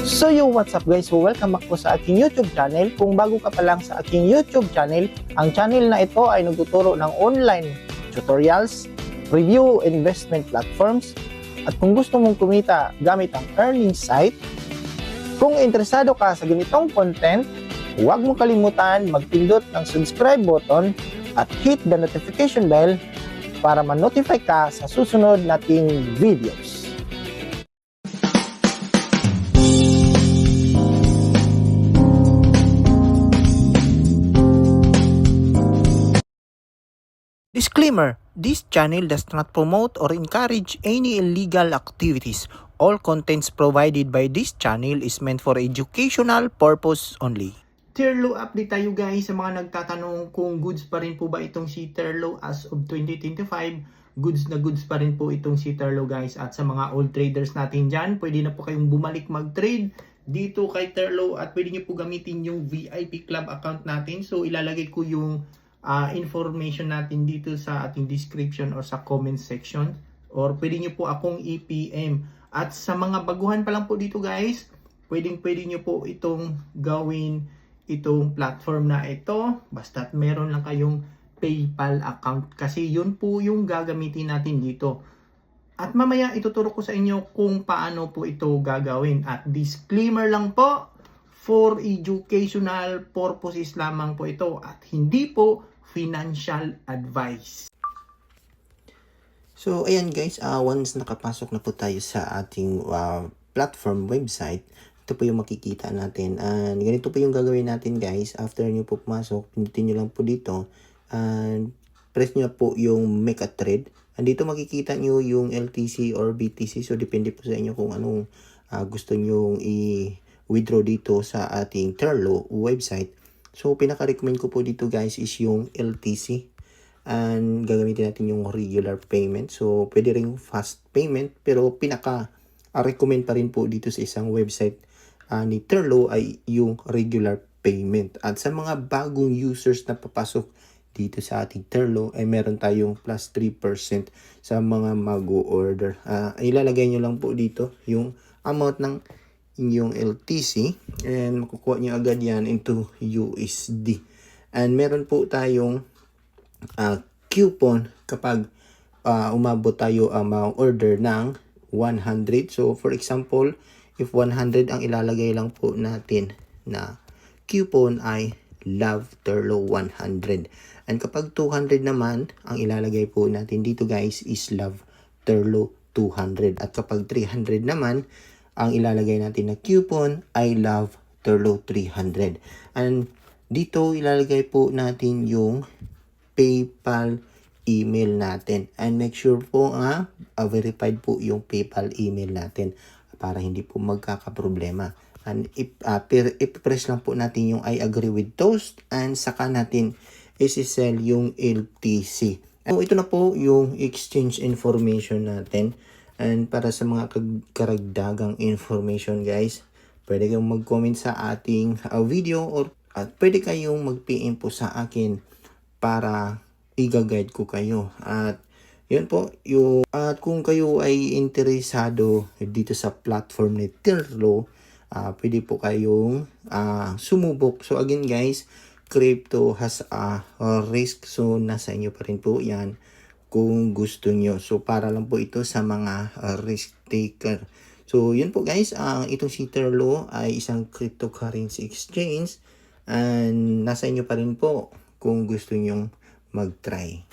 So what's up guys? So welcome back po sa aking YouTube channel. Kung bago ka pa lang sa aking YouTube channel, ang channel na ito ay nagtuturo ng online tutorials, review investment platforms, at kung gusto mong kumita gamit ang earning site, kung interesado ka sa ganitong content, huwag mong kalimutan magpindot ng subscribe button at hit the notification bell para ma-notify ka sa susunod nating videos. Disclaimer: this channel does not promote or encourage any illegal activities. All contents provided by this channel is meant for educational purpose only. Terlo update tayo guys sa mga nagtatanong kung goods pa rin po ba itong si Terlo as of 2025. Goods na goods pa rin po itong si Terlo guys. At sa mga old traders natin dyan, pwede na po kayong bumalik mag-trade dito kay Terlo at pwede nyo po gamitin yung VIP Club account natin. So ilalagay ko yung information natin dito sa ating description or sa comment section, or pwede nyo po akong i-PM. At sa mga baguhan pa lang po dito guys, pwede nyo po itong gawin itong platform na ito basta't meron lang kayong PayPal account, kasi yun po yung gagamitin natin dito. At mamaya ituturo ko sa inyo kung paano po ito gagawin. At disclaimer lang po, for educational purposes lamang po ito at hindi po financial advice. So ayan guys, once nakapasok na po tayo sa ating platform website, ito po yung makikita natin. And ganito po yung gagawin natin guys. After nyo po pumasok, pindutin nyo lang po dito and press nyo po yung make a trade. And dito makikita nyo yung LTC or BTC. So depende po sa inyo kung anong gusto nyo i-withdraw dito sa ating Terlo website. So, pinaka-recommend ko po dito guys is yung LTC. And gagamitin natin yung regular payment. So, pwede rin fast payment. Pero pinaka-recommend pa rin po dito sa isang website ni Terlo ay yung regular payment. At sa mga bagong users na papasok dito sa ating Terlo ay meron tayong plus 3% sa mga mag-order. Ilalagay nyo lang po dito yung amount ng inyong LTC and makukuha nyo agad yan into USD. And meron po tayong coupon kapag umabot tayo order ng 100. So for example, if 100 ang ilalagay lang po natin na coupon ay Love Terlo 100. And kapag 200 naman, ang ilalagay po natin dito guys is Love Terlo 200. At kapag 300 naman, ang ilalagay natin na coupon I Love Terlo 300. And dito ilalagay po natin yung PayPal email natin. And make sure po verified po yung PayPal email natin para hindi po magkakaproblema. And i-press lang po natin yung I agree with Toast and saka natin isi-sell yung LTC. So ito na po yung exchange information natin. And para sa mga karagdagang information guys, pwede kayong mag-comment sa ating video at pwede kayong mag-PM po sa akin para i-guide ko kayo. At yun po, at kung kayo ay interesado dito sa platform ni Terlo, pwede po kayong sumubok. So again guys, crypto has a risk, so nasa inyo pa rin po yan kung gusto nyo. So, para lang po ito sa mga risk taker. So, yun po guys. Itong si Terlo ay isang cryptocurrency exchange. And nasa inyo pa rin po kung gusto nyong mag-try.